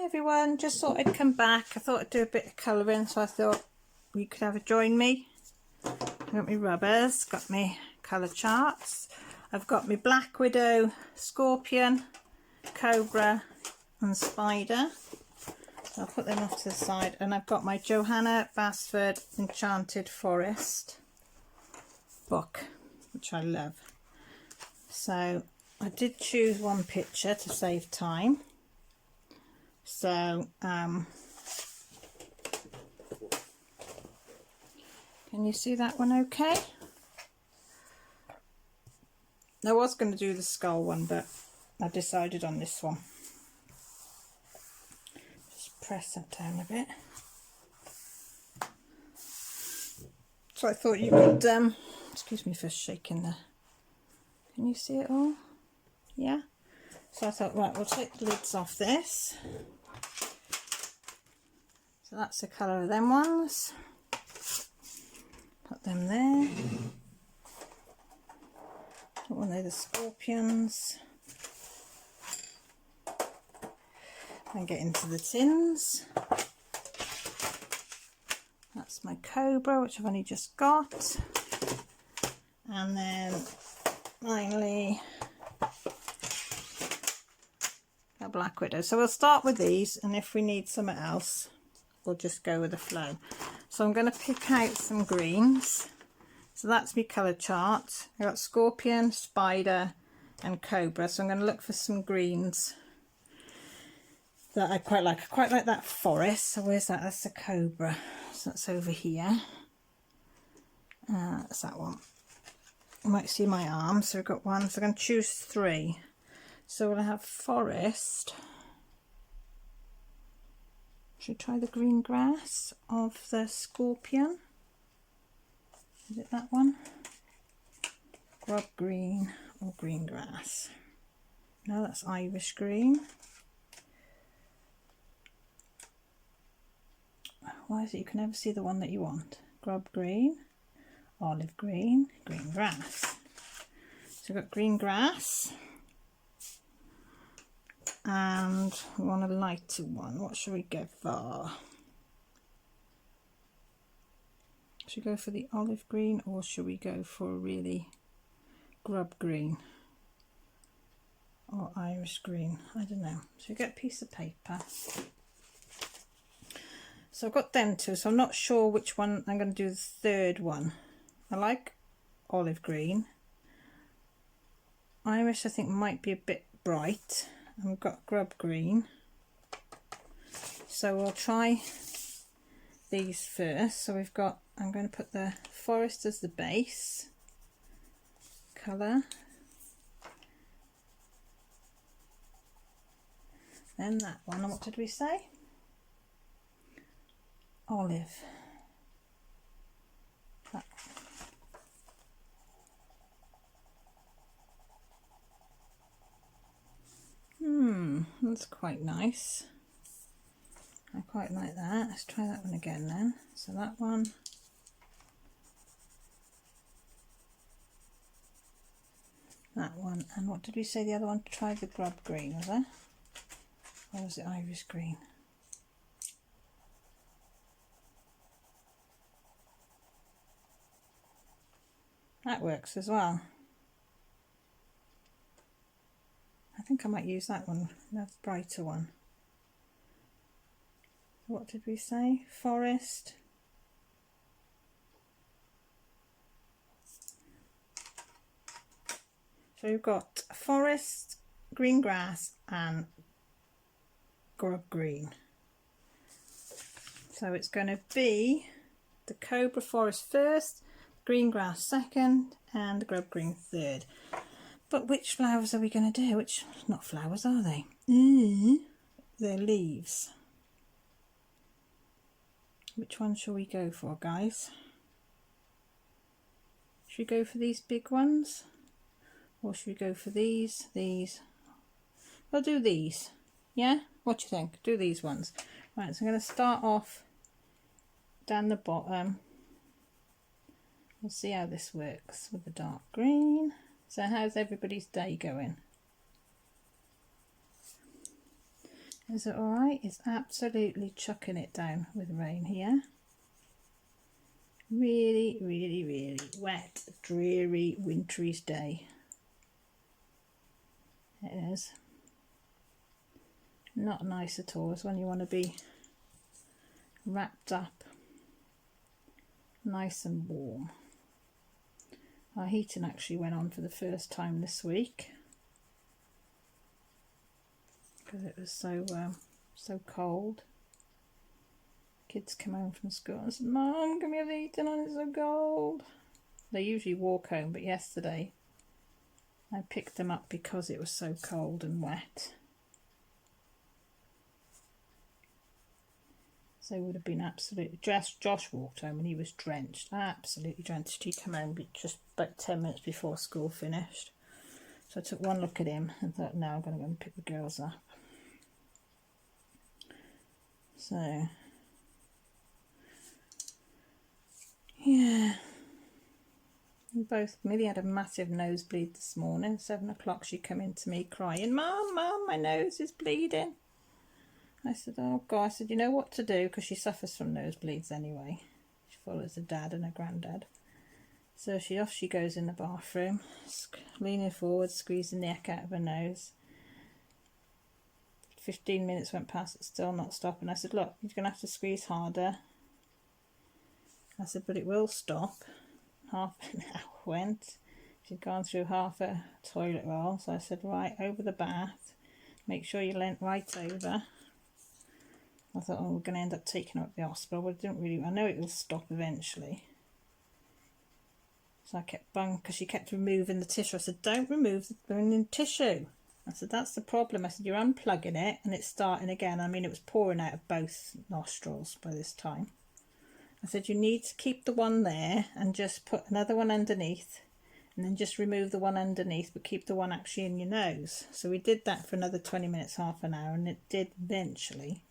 Hi everyone, just thought I'd come back. I thought I'd do a bit of colouring, so I thought you could have a join me. I've got my rubbers, got my colour charts. I've got my Black Widow, Scorpion, Cobra and Spider. So I'll put them off to the side, and I've got my Johanna Basford Enchanted Forest book, which I love. So I did choose one picture to save time. So can you see that one okay? I was going to do the skull one, but I decided on this one. Just press that down a bit. So I thought you could, excuse me for shaking the, can you see it all? Yeah? So I thought, right, we'll take the lids off this. So that's the colour of them ones. Put them there. Put one of the Scorpions. And get into the tins. That's my Cobra, which I've only just got. And then finally a Black Widow. So we'll start with these, and if we need something else, we'll just go with the flow. So I'm going to pick out some greens. So that's my colour chart. I've got Scorpion, Spider and Cobra. So I'm going to look for some greens that I quite like. I quite like that forest. So where's that? That's the Cobra. So that's over here. That's that one. You might see my arm. So we've got one. So I'm going to choose 3. So we'll have forest. Should we try the green grass of the Scorpion? Is it that one? Grub green or green grass? No, that's Irish green. Why is it you can never see the one that you want? Grub green, olive green, green grass. So we've got green grass. And we want a lighter one. What should we go for? Should we go for the olive green, or should we go for a really grub green or Irish green? I don't know. So we get a piece of paper. So I've got them two, so I'm not sure which one I'm going to do the third one. I like olive green. Irish I think might be a bit bright. And we've got grub green. So we'll try these first. So we've got, I'm going to put the forest as the base colour. Then that one, and what did we say? Olive. That. That's quite nice. I quite like that. Let's try that one again then. So that one. That one. And what did we say the other one? Try the grub green, was it? Or was it Irish green? That works as well. I think I might use that one, the brighter one. What did we say? Forest. So we've got forest, green grass and grub green. So it's going to be the Cobra forest first, green grass second and the grub green third. But which flowers are we going to do? Which, not flowers, are they? They're leaves. Which one shall we go for, guys? Should we go for these big ones? Or should we go for these? We'll do these. Yeah? What do you think? Do these ones. Right, so I'm going to start off down the bottom. We'll see how this works with the dark green. So how's everybody's day going? Is it alright? It's absolutely chucking it down with rain here. Really, really, really wet, dreary, wintry day. It is. Not nice at all. It's when you want to be wrapped up nice and warm. Our heating actually went on for the first time this week because it was so cold. Kids come home from school and said, "Mum, can we have the heating on? It's so cold." They usually walk home, but yesterday I picked them up because it was so cold and wet. So it would have been absolutely dressed. Josh walked home and he was drenched, absolutely drenched. He came home just about 10 minutes before school finished. So I took one look at him and thought, no, I'm going to go and pick the girls up. So, yeah. Millie had a massive nosebleed this morning. 7 o'clock she came in to me crying, "Mum, my nose is bleeding." I said, "Oh God," I said, "you know what to do," because she suffers from nosebleeds anyway. She follows her dad and her granddad. So off she goes in the bathroom, leaning forward, squeezing the heck out of her nose. 15 minutes went past, it's still not stopping. I said, "Look, you're going to have to squeeze harder." I said, "But it will stop." Half an hour went. She'd gone through half a toilet roll. So I said, "Right, over the bath. Make sure you leant right over." I thought, oh, we're going to end up taking her up to the hospital. But I know it will stop eventually. So I kept banging because she kept removing the tissue. I said, "Don't remove the tissue." I said, "That's the problem." I said, "You're unplugging it and it's starting again." I mean, it was pouring out of both nostrils by this time. I said, "You need to keep the one there and just put another one underneath and then just remove the one underneath, but keep the one actually in your nose." So we did that for another 20 minutes, half an hour, and it did eventually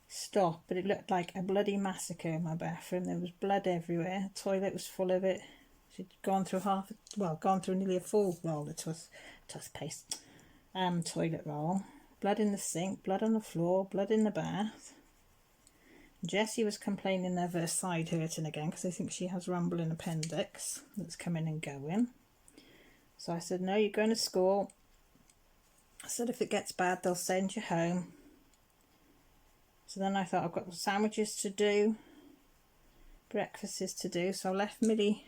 stop, but it looked like a bloody massacre in my bathroom. There was blood everywhere. The toilet was full of it. She'd gone through nearly a full roll of toothpaste, toilet roll. Blood in the sink, blood on the floor, blood in the bath. Jessie was complaining of her side hurting again because I think she has rumbling appendix that's coming and going. So I said, "No, you're going to school." I said, "If it gets bad, they'll send you home." So then I thought, I've got sandwiches to do, breakfasts to do. So I left Millie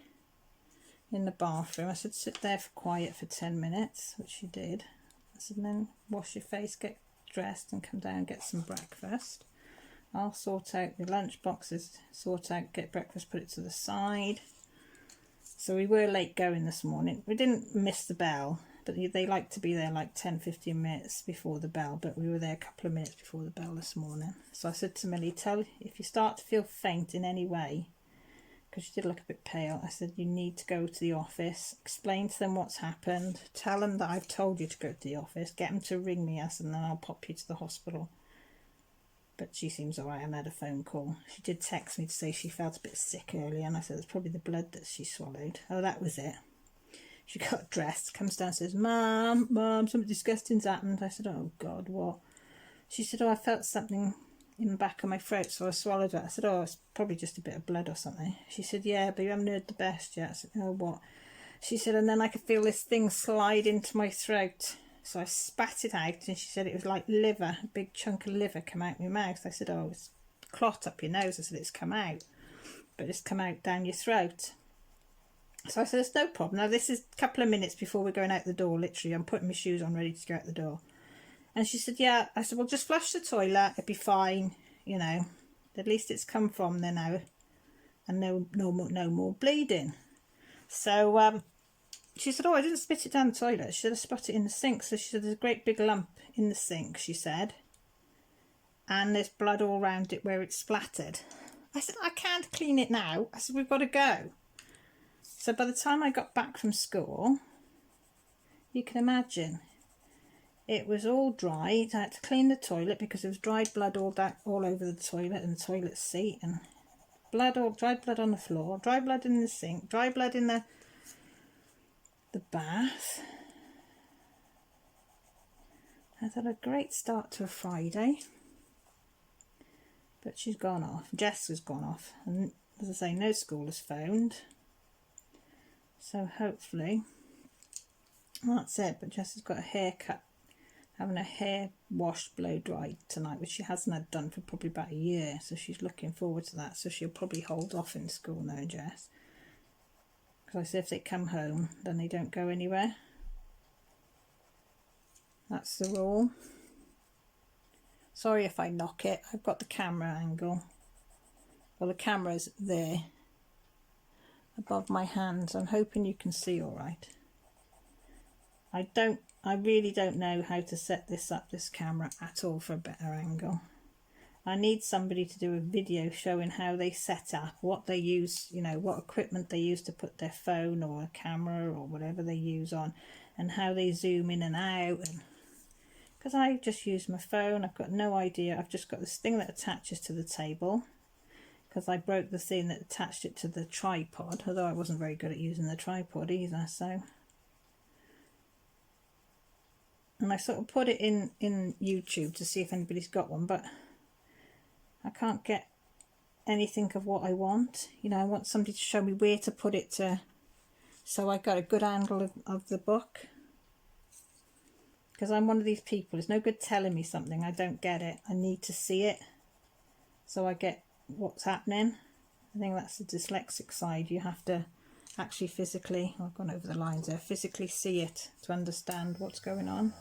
in the bathroom. I said, "Sit there for quiet for 10 minutes, which she did. I said, "Then wash your face, get dressed and come down and get some breakfast. I'll sort out the lunch boxes, get breakfast, put it to the side." So we were late going this morning. We didn't miss the bell, but they like to be there like 10-15 minutes before the bell, but we were there a couple of minutes before the bell this morning. So I said to Millie, if you start to feel faint in any way, because she did look a bit pale, I said, "You need to go to the office, explain to them what's happened, tell them that I've told you to go to the office, get them to ring me us, and then I'll pop you to the hospital." But she seems all right. I had a phone call. She did text me to say she felt a bit sick earlier, and I said it's probably the blood that she swallowed. Oh, that was it. She got dressed, comes down and says, Mum, something disgusting's happened." I said, "Oh God, what?" She said, "Oh, I felt something in the back of my throat, so I swallowed it." I said, "Oh, it's probably just a bit of blood or something." She said, "Yeah, but you haven't heard the best yet." I said, "Oh, what?" She said, "And then I could feel this thing slide into my throat." So I spat it out, and she said it was like liver, a big chunk of liver come out my mouth. I said, "Oh, it's clot up your nose." I said, "It's come out, but it's come out down your throat." So I said, "It's no problem. Now, this is a couple of minutes before we're going out the door, literally. I'm putting my shoes on, ready to go out the door." And she said, "Yeah." I said, "Well, just flush the toilet. It'll be fine, you know. At least it's come from there now, and no more bleeding." So she said, "Oh, I didn't spit it down the toilet. She said, I spat it in the sink." So she said, "There's a great big lump in the sink," she said, "and there's blood all around it where it splattered." I said, "I can't clean it now." I said, "We've got to go." So by the time I got back from school, you can imagine, it was all dried. I had to clean the toilet because there was dried blood all over the toilet and the toilet seat, and dried blood on the floor, dried blood in the sink, dried blood in the bath. I've had a great start to a Friday, but she's gone off. Jess has gone off, and as I say, no school is phoned, so hopefully that's it. But Jess has got a haircut, having her hair washed, blow dried tonight, which she hasn't had done for probably about a year, so she's looking forward to that. So she'll probably hold off in school now, Jess, because I say if they come home then they don't go anywhere. That's the rule. Sorry if I knock it, I've got the camera angle. Well, the camera's there above my hands. I'm hoping you can see all right. I really don't know how to set this up, this camera, at all for a better angle. I need somebody to do a video showing how they set up, what they use, you know, what equipment they use to put their phone or a camera or whatever they use on, and how they zoom in and out. And because I just use my phone, I've got no idea. I've just got this thing that attaches to the table, because I broke the thing that attached it to the tripod, although I wasn't very good at using the tripod either. So, and I sort of put it in YouTube to see if anybody's got one, but I can't get anything of what I want. You know, I want somebody to show me where to put it to, so I got a good angle of the book. Because I'm one of these people, it's no good telling me something, I don't get it. I need to see it so I get what's happening. I think that's the dyslexic side. You have to actually physically, I've gone over the lines there, physically see it to understand what's going on.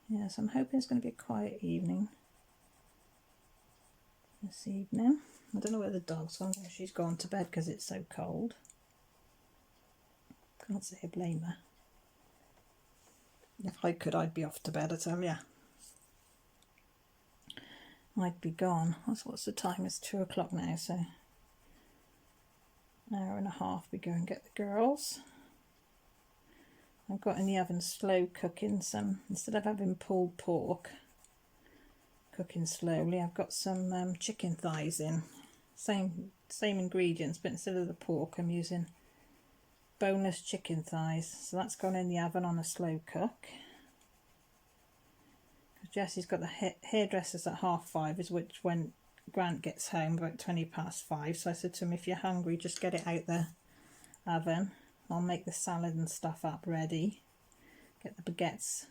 Yes, I'm hoping it's going to be a quiet evening this evening. I don't know where the dog's gone. She's gone to bed because it's so cold. Can't say I blame her. If I could, I'd be off to bed, I tell ya. I'd be gone. What's the time? It's 2 o'clock now, so an hour and a half we go and get the girls. I've got in the oven slow cooking some, instead of having pulled pork cooking slowly, I've got some chicken thighs in. Same ingredients, but instead of the pork I'm using boneless chicken thighs. So that's gone in the oven on a slow cook. Jessie's got the hairdressers at 5:30, is which when Grant gets home about 5:20. So I said to him, if you're hungry, just get it out the oven. I'll make the salad and stuff up ready. Get the baguettes,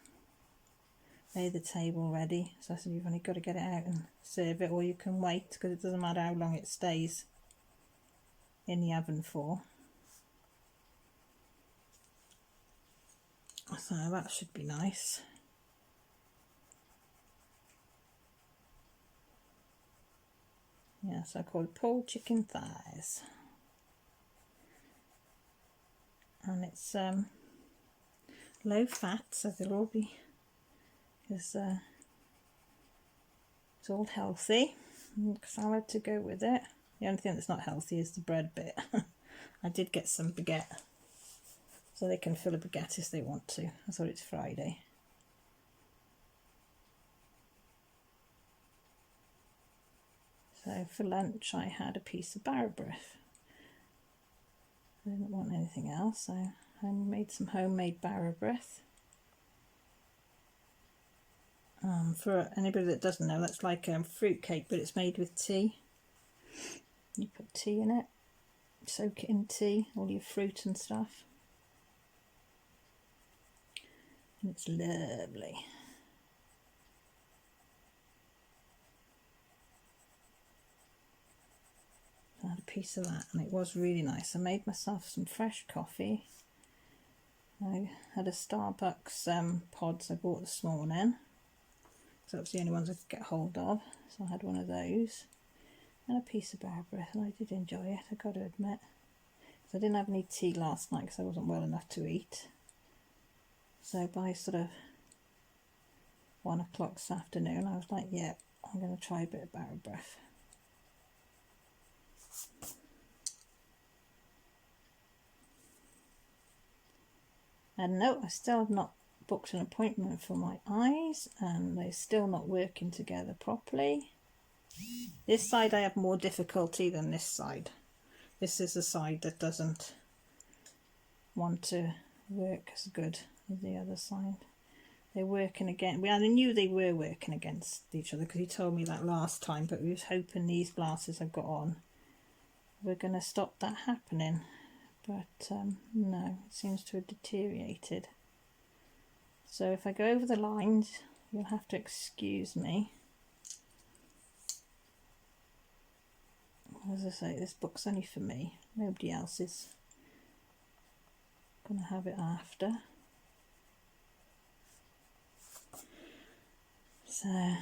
lay the table ready. So I said, you've only got to get it out and serve it, or you can wait, because it doesn't matter how long it stays in the oven for. So that should be nice. Yes, I call it pulled chicken thighs. And it's low fat, so they'll all be, because it's all healthy. And salad to go with it. The only thing that's not healthy is the bread bit. I did get some baguette, so they can fill a baguette if they want to. I thought it's Friday. So for lunch I had a piece of Barabreath. I didn't want anything else, so I made some homemade Barabreath. For anybody that doesn't know, that's like fruit cake, but it's made with tea. You put tea in it, soak it in tea, all your fruit and stuff, and it's lovely. I had a piece of that and it was really nice. I made myself some fresh coffee. I had a Starbucks pods I bought this morning, so that was the only ones I could get hold of, so I had one of those and a piece of Barabreath, and I did enjoy it, I got to admit. So I didn't have any tea last night because I wasn't well enough to eat, so by sort of 1 o'clock this afternoon I was like, yeah, I'm going to try a bit of Barabreath. And no, I still have not booked an appointment for my eyes, and they're still not working together properly. This side I have more difficulty than this side. This is the side that doesn't want to work as good as the other side. They're working again. I knew they were working against each other because he told me that last time, but we was hoping these glasses I've got on were going to stop that happening. But no, it seems to have deteriorated. So if I go over the lines, you'll have to excuse me. As I say, this book's only for me. Nobody else is going to have it after. So,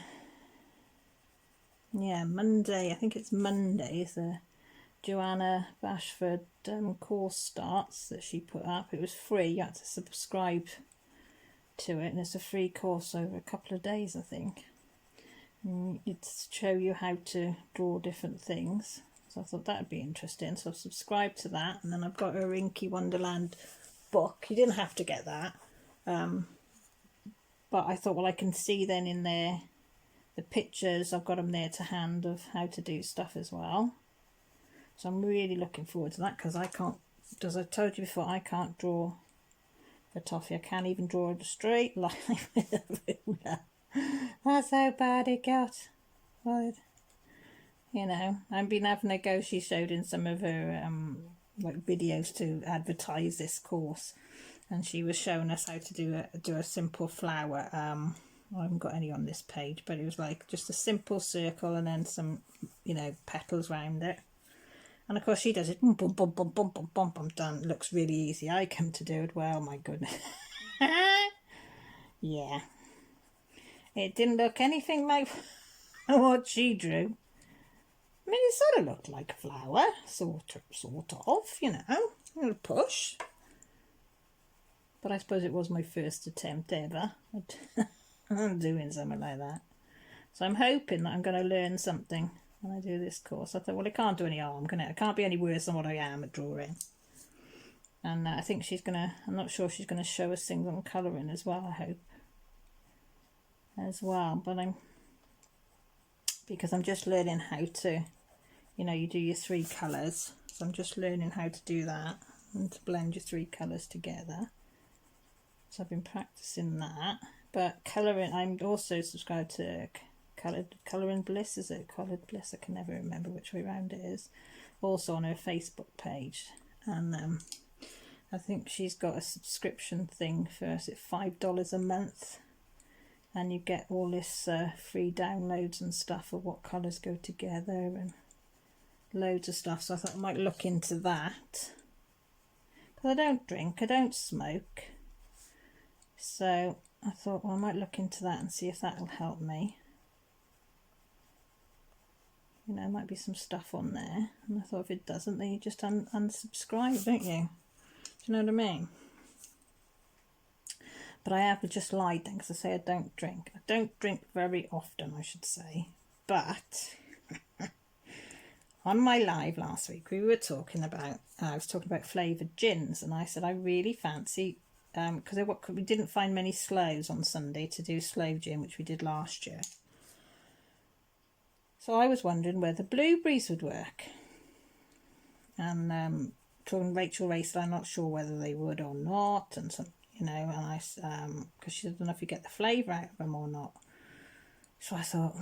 yeah, Monday, I think it's Monday, is the Johanna Basford course starts that she put up. It was free, you had to subscribe to it, and it's a free course over a couple of days, I think. And it'd show you how to draw different things. So I thought that would be interesting. So I've subscribed to that, and then I've got her Inky Wonderland book. You didn't have to get that. But I thought, well, I can see then in there the pictures, I've got them there to hand of how to do stuff as well. So I'm really looking forward to that, because I can't, as I told you before, I can't draw a toffee. I can't even draw a straight line with a ruler. That's how bad it got. But, you know, I've been having a go. She showed in some of her like videos to advertise this course, and she was showing us how to do a simple flower. I haven't got any on this page, but it was like just a simple circle and then some, you know, petals around it. And of course she does it, boom, boom, boom, boom, boom, boom, boom, boom, done. It looks really easy. I come to do it well, my goodness. Yeah. It didn't look anything like what she drew. I mean, it sort of looked like a flower, sort of, you know, a little push. But I suppose it was my first attempt ever at doing something like that. So I'm hoping that I'm going to learn something when I do this course. I thought, well, it can't do any harm, can it? It can't be any worse than what I am at drawing. And I think she's going to, I'm not sure she's going to show us things on colouring as well, I hope. As well, but because I'm just learning how to, you know, you do your 3 colours. So I'm just learning how to do that and to blend your 3 colours together. So I've been practicing that. But colouring, I'm also subscribed to Colouring Bliss, is it? Coloured Bliss, I can never remember which way round it is. Also on her Facebook page. And I think she's got a subscription thing for, is it $5 a month? And you get all this free downloads and stuff of what colours go together and loads of stuff. So I thought I might look into that. Because I don't drink, I don't smoke. So I thought, well, I might look into that and see if that will help me. You know, there might be some stuff on there. And I thought if it doesn't, then you just unsubscribe, don't you? Do you know what I mean? But I have just lied then, because I say I don't drink. I don't drink very often, I should say. But on my live last week, we were talking about, I was talking about flavoured gins, and I said I really fancy, because we didn't find many sloes on Sunday to do sloe gin, which we did last year. So I was wondering whether blueberries would work. And talking to Rachel Racer, I'm not sure whether they would or not, and some, you know, and I, because she doesn't know if you get the flavour out of them or not. So I thought,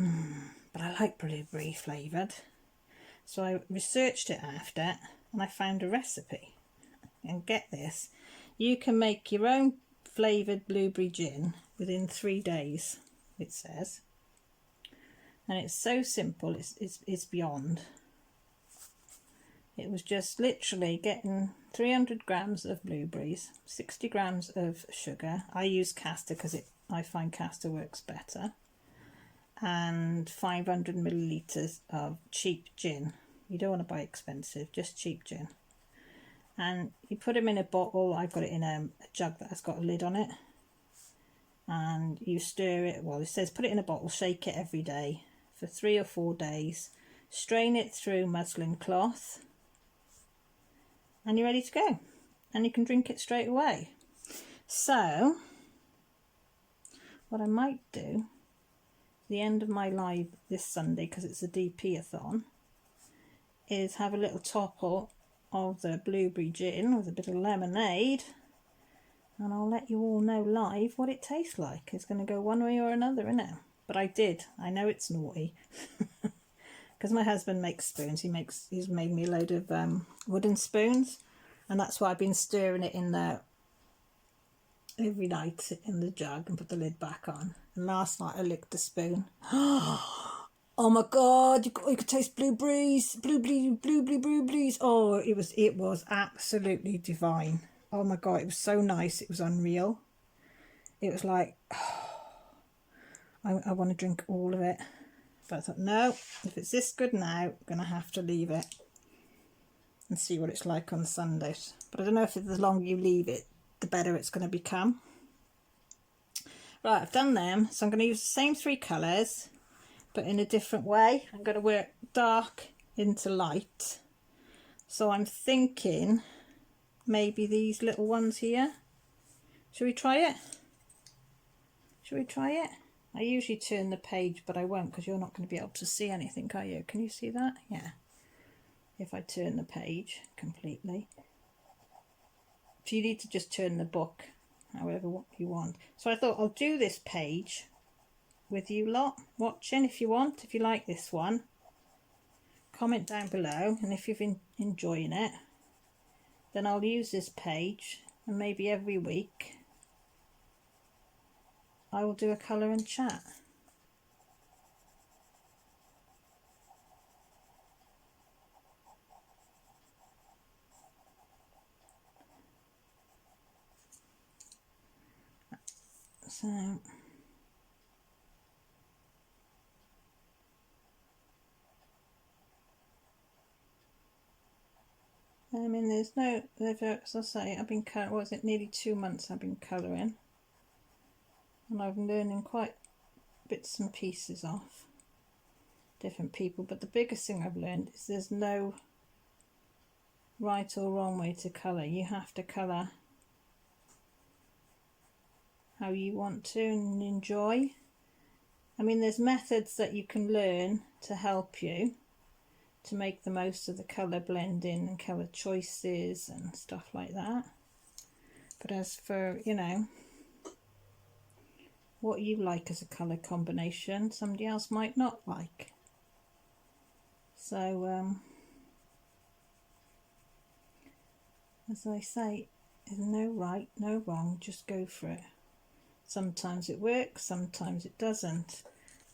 but I like blueberry flavoured. So I researched it after, and I found a recipe. And get this, you can make your own flavoured blueberry gin within 3 days, it says. And it's so simple, it's beyond. It was just literally getting 300 grams of blueberries, 60 grams of sugar. I use castor because I find castor works better. And 500 millilitres of cheap gin. You don't want to buy expensive, just cheap gin. And you put them in a bottle. I've got it in a jug that has got a lid on it. And you stir it, well, it says put it in a bottle, shake it every day for 3 or 4 days. Strain it through muslin cloth. And you're ready to go. And you can drink it straight away. So, what I might do, the end of my live this Sunday, because it's a DP-a-thon, is have a little topple of the blueberry gin with a bit of lemonade, and I'll let you all know live what it tastes like. It's going to go one way or another, isn't it? But I know it's naughty because my husband makes spoons. He's made me a load of wooden spoons, and that's why I've been stirring it in there every night in the jug and put the lid back on. And last night I licked the spoon. Oh my god, you could taste blueberries. Oh, it was absolutely divine. Oh my god, it was so nice. It was unreal. It was like, I want to drink all of it. But I thought, no, if it's this good now, I'm going to have to leave it and see what it's like on Sunday. But I don't know if the longer you leave it, the better it's going to become. Right, I've done them. So I'm going to use the same 3 colours, but in a different way. I'm going to work dark into light. So I'm thinking maybe these little ones here. Should we try it? Should we try it? I usually turn the page, but I won't because you're not going to be able to see anything, are you? Can you see that? Yeah. If I turn the page completely. So you need to just turn the book however you want. So I thought I'll do this page with you lot watching if you want. If you like this one, comment down below, and if you've been enjoying it, then I'll use this page, and maybe every week I will do a colour and chat. So I mean, as I say, I've been nearly 2 months I've been colouring, and I've been learning quite bits and pieces off different people, but the biggest thing I've learned is there's no right or wrong way to colour. You have to colour how you want to and enjoy. I mean, there's methods that you can learn to help you to make the most of the colour blending and colour choices and stuff like that. But as for, you know, what you like as a colour combination, somebody else might not like. So, as I say, there's no right, no wrong, just go for it. Sometimes it works, sometimes it doesn't.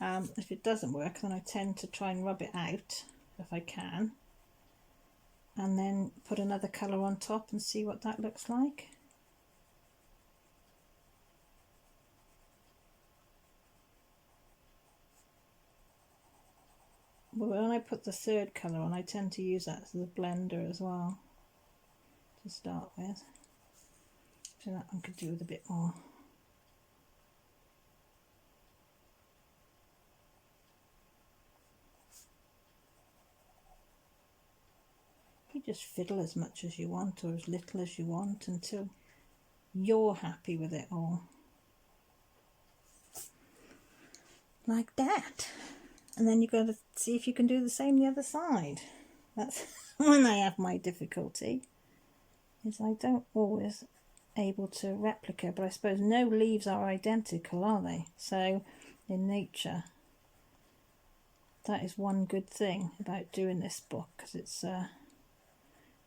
If it doesn't work, then I tend to try and rub it out if I can, and then put another colour on top and see what that looks like. But when I put the 3rd colour on, I tend to use that as a blender as well to start with. So that one could do with a bit more. You just fiddle as much as you want or as little as you want until you're happy with it all. Like that. And then you've got to see if you can do the same the other side. That's when I have my difficulty, is I don't always able to replicate, but I suppose no leaves are identical, are they? So in nature, that is one good thing about doing this book, because it's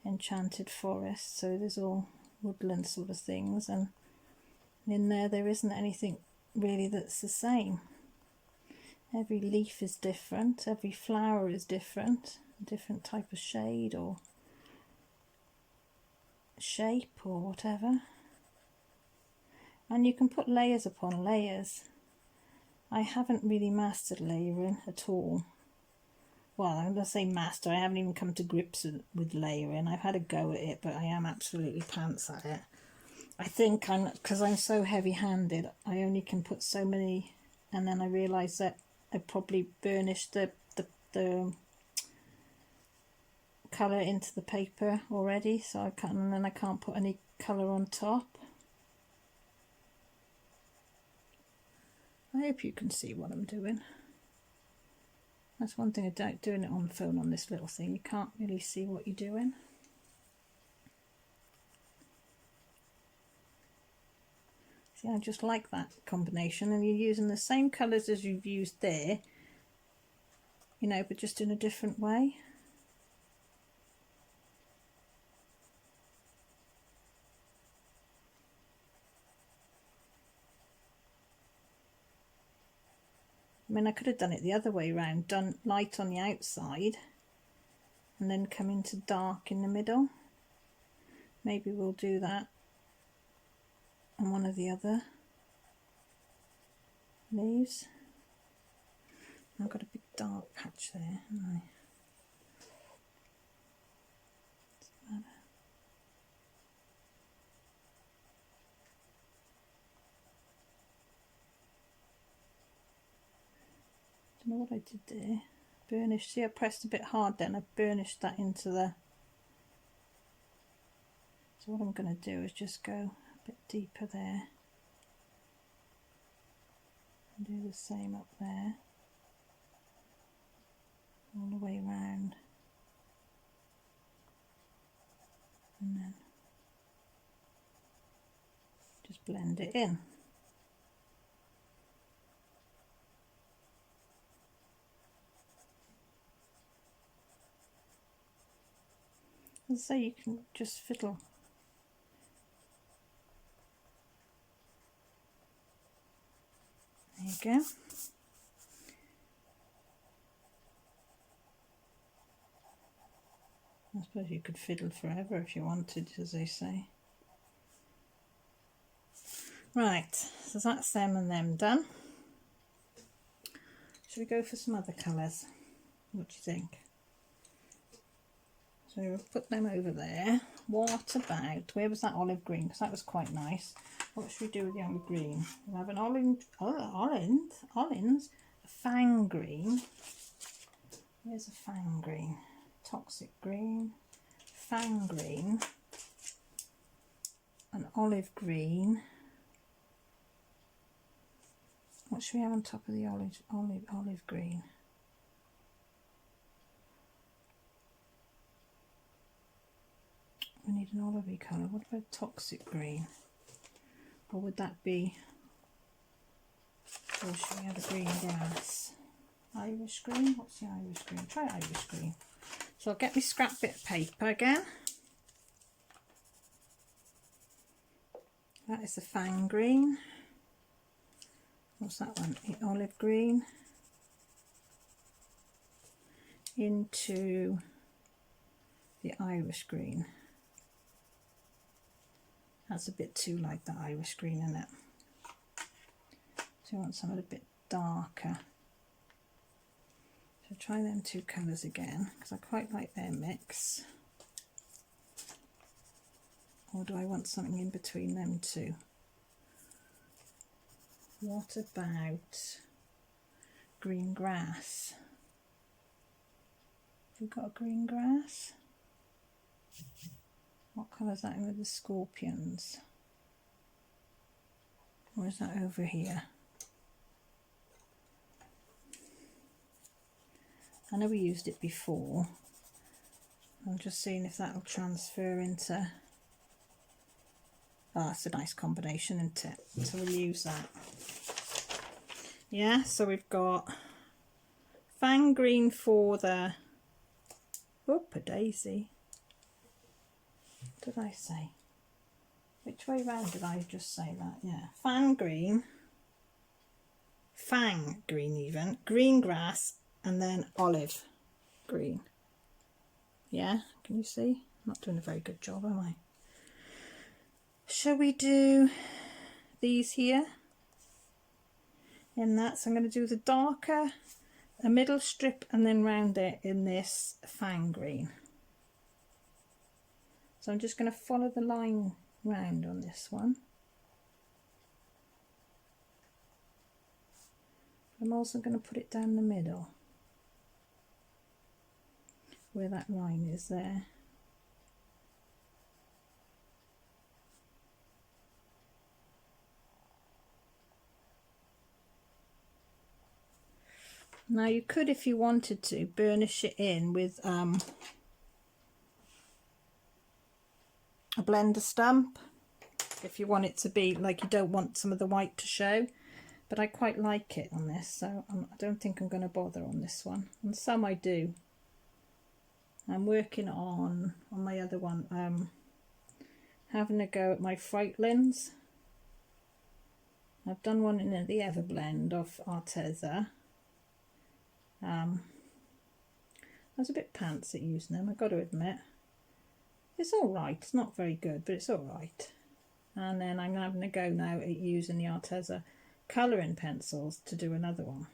Enchanted Forest, so there's all woodland sort of things, and in there isn't anything really that's the same. Every leaf is different, every flower is different, a different type of shade or shape or whatever. And you can put layers upon layers. I haven't really mastered layering at all. Well, I'm going to say master, I haven't even come to grips with layering. I've had a go at it, but I am absolutely pants at it. I think because I'm so heavy-handed, I only can put so many, and then I realise that I probably burnished the colour into the paper already, so I can't, and then I can't put any colour on top. I hope you can see what I'm doing. That's one thing about doing it on the phone on this little thing, you can't really see what you're doing. See, I just like that combination, and you're using the same colours as you've used there, you know, but just in a different way. I mean, I could have done it the other way around, done light on the outside and then come into dark in the middle. Maybe we'll do that on one of the other leaves. I've got a big dark patch there, haven't I? I don't know what I did there. Burnish. See, I pressed a bit hard then. I burnished that into the... So what I'm going to do is just go a bit deeper there. And do the same up there. All the way around. And then just blend it in. And so you can just fiddle. There you go. I suppose you could fiddle forever if you wanted, as they say. Right, so that's them and them done. Should we go for some other colours? What do you think? So we'll put them over there. What about, where was that olive green? Because that was quite nice. What should we do with the olive green? We'll have an orange, a fang green. Where's a fang green? Toxic green, fang green, an olive green. What should we have on top of the olive green? We need an olivey colour. What about toxic green? Or would that be, or should we have a green grass? Irish green? What's the Irish green? Try Irish green. So I'll get my scrap bit of paper again. That is the fang green. What's that one? The olive green. Into the Irish green. That's a bit too like the Irish green, isn't it? So I want something a bit darker. So try them two colours again, because I quite like their mix. Or do I want something in between them two? What about green grass? Have we got a green grass? What colour is that in with the scorpions? Or is that over here? I know we used it before. I'm just seeing if that'll transfer into... Oh, it's a nice combination, isn't it? So we'll use that. Yeah, so we've got fang green for the... Whoop, a daisy. What did I say? Which way round did I just say that? Yeah, fang green even, green grass, and then olive green. Yeah, can you see? I'm not doing a very good job, am I? Shall we do these here? In that, so I'm going to do the darker, a middle strip, and then round it in this fang green. So I'm just going to follow the line round on this one. I'm also going to put it down the middle, where that line is there. Now you could, if you wanted to, burnish it in with a blender stump, if you want it to be like you don't want some of the white to show. But I quite like it on this, so I don't think I'm going to bother on this one. On some I do. I'm working on my other one, having a go at my Frightlins. I've done one in the Everblend of Arteza. I was a bit pants at using them, I've got to admit. It's alright, it's not very good, but it's alright. And then I'm having a go now at using the Arteza colouring pencils to do another one.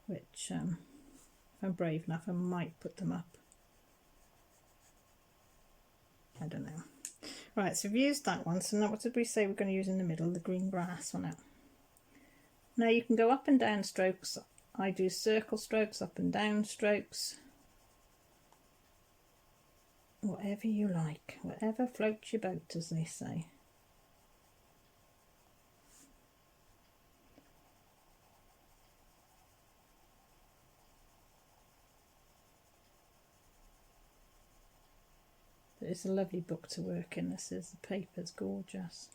Which, if I'm brave enough, I might put them up. I don't know. Right, so we've used that one. So now what did we say we're going to use in the middle? The green grass one out. Now you can go up and down strokes. I do circle strokes, up and down strokes. Whatever you like. Whatever floats your boat, as they say. It's a lovely book to work in. This is, the paper's gorgeous.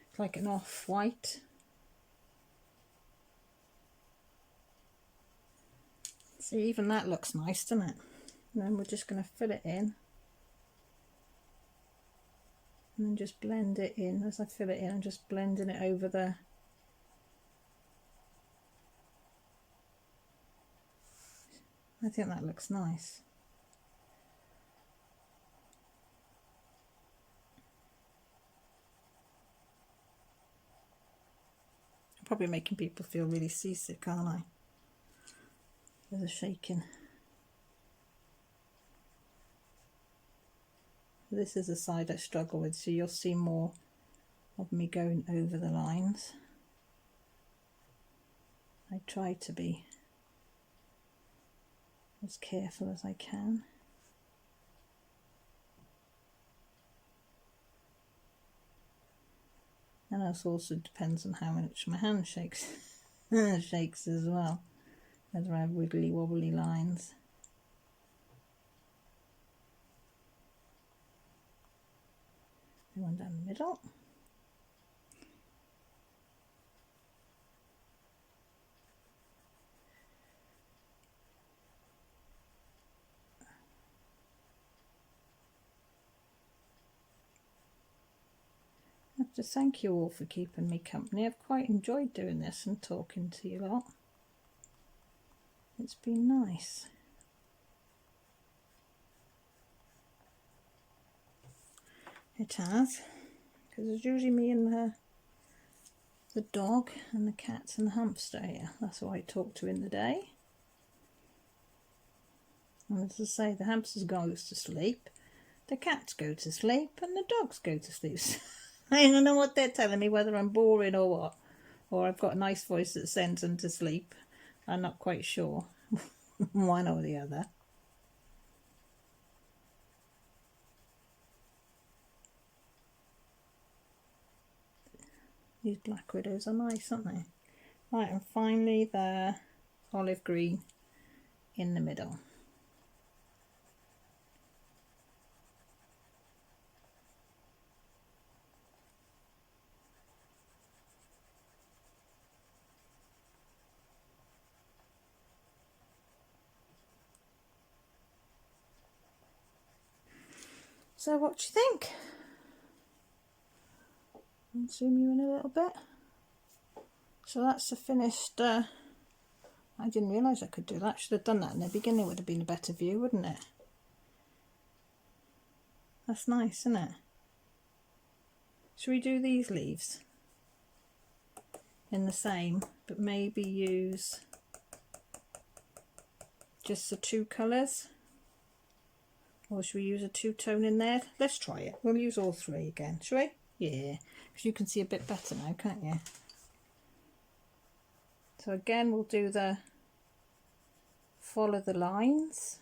It's like an off-white. See, even that looks nice, doesn't it? And then we're just going to fill it in. And then just blend it in. As I fill it in, I'm just blending it over the... I think that looks nice. Probably making people feel really seasick, aren't I? With the shaking. This is the side I struggle with, so you'll see more of me going over the lines. I try to be as careful as I can. And it also depends on how much my hand shakes. Shakes as well. Whether I have wiggly wobbly lines. And one down the middle. I have to thank you all for keeping me company. I've quite enjoyed doing this and talking to you lot. It's been nice. It has, because it's usually me and the dog and the cats and the hamster here. That's what I talk to in the day. And as I say, the hamster goes to sleep, the cats go to sleep, and the dogs go to sleep. I don't know what they're telling me, whether I'm boring or what, or I've got a nice voice that sends them to sleep. I'm not quite sure. One or the other. These black widows are nice, aren't they? Right, and finally the olive green in the middle. So what do you think? I'll zoom you in a little bit. So that's the finished, I didn't realise I could do that. Should have done that in the beginning, it would have been a better view, wouldn't it? That's nice, isn't it? Should we do these leaves in the same, but maybe use just the two colours? Or should we use a two-tone in there? Let's try it. We'll use all three again, shall we? Yeah, because you can see a bit better now, can't you? So again, we'll do the follow the lines.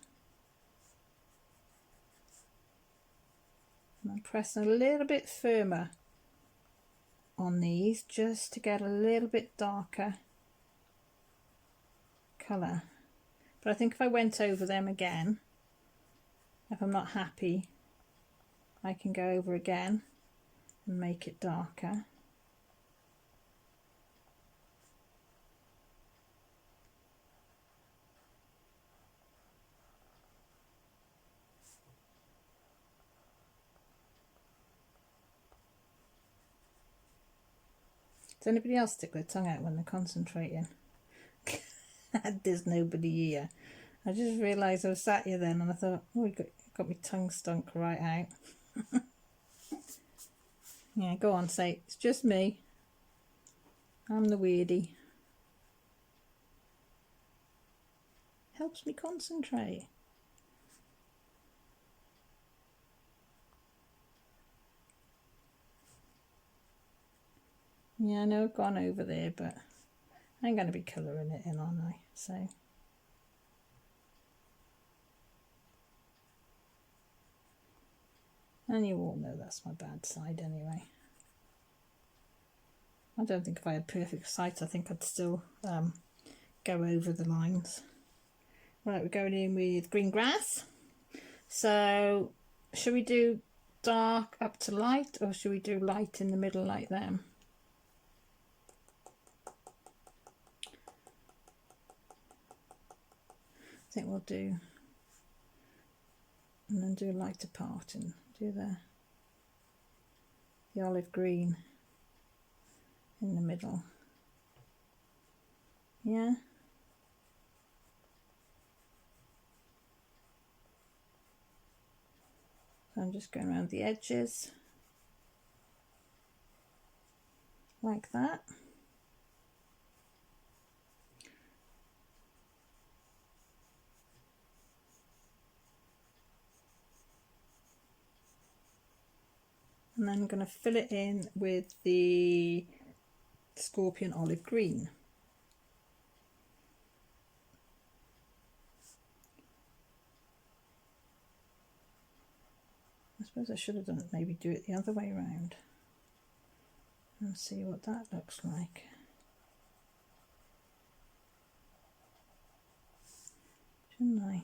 And I'm pressing a little bit firmer on these just to get a little bit darker colour. But I think if I went over them again, if I'm not happy, I can go over again and make it darker. Does anybody else stick their tongue out when they're concentrating? There's nobody here. I just realised I was sat here then and I thought, oh, you got my tongue stunk right out. Yeah, go on, say it. It's just me. I'm the weirdie. Helps me concentrate. Yeah, I know I've gone over there, but I'm going to be colouring it in, aren't I? So, and you all know that's my bad side anyway. I don't think if I had perfect sight, I think I'd still go over the lines. Right, we're going in with green grass. So, should we do dark up to light, or should we do light in the middle like them? I think we'll do, and then do a lighter part and do the olive green in the middle. Yeah. So I'm just going around the edges like that. And then I'm going to fill it in with the scorpion olive green. I suppose I should have done it, maybe do it the other way around and see what that looks like. Shouldn't I?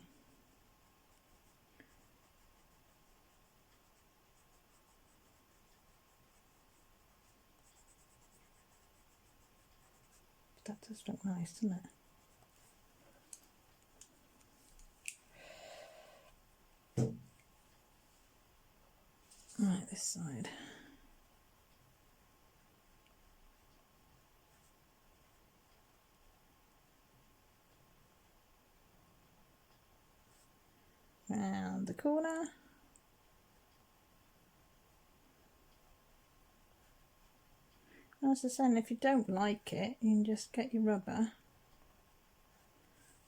That does look nice, doesn't it? Right, this side. Round the corner. As I said, if you don't like it, you can just get your rubber,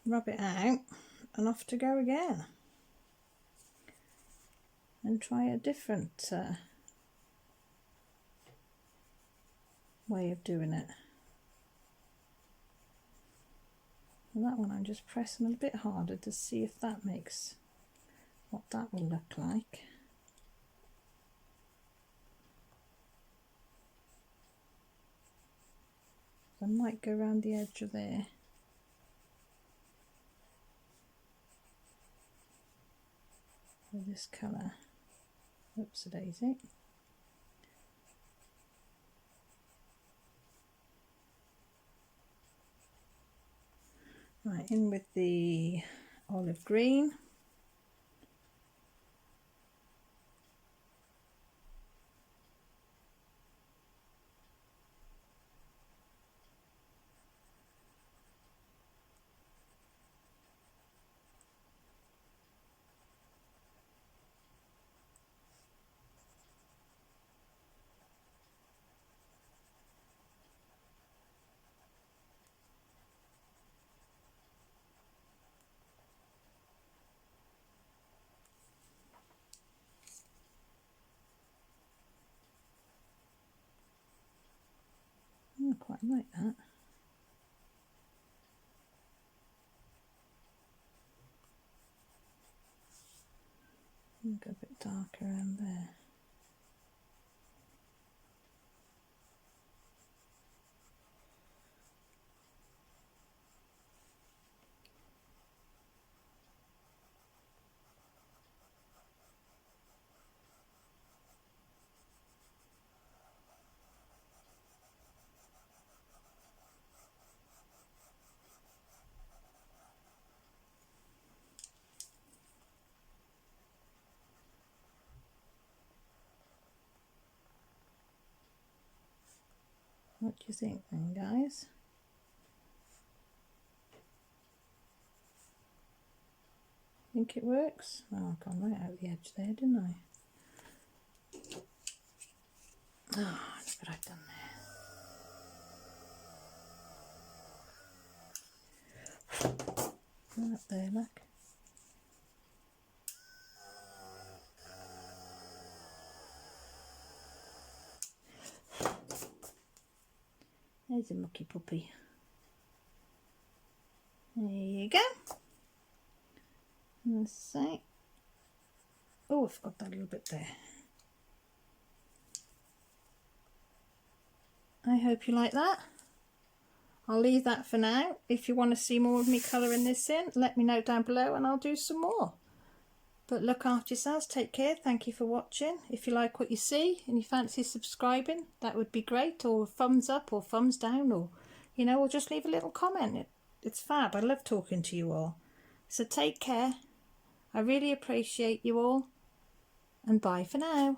rub it out, and off to go again. And try a different way of doing it. And that one I'm just pressing a bit harder to see if that makes what that will look like. I might go around the edge of there. With this colour. Oops, a daisy. Right, in with the olive green. I quite like that. Go a bit darker around there. What do you think then, guys? Think it works? Oh, I've gone right out the edge there, didn't I? Oh, look what I've done there. Up there, look. There's a mucky puppy. There you go. Let's see. Oh, I've got that little bit there. I hope you like that. I'll leave that for now. If you want to see more of me colouring this in, let me know down below and I'll do some more. But look after yourselves, take care, thank you for watching. If you like what you see and you fancy subscribing, that would be great, or thumbs up or thumbs down, or you know, or just leave a little comment. It's fab, I love talking to you all. So take care, I really appreciate you all, and bye for now.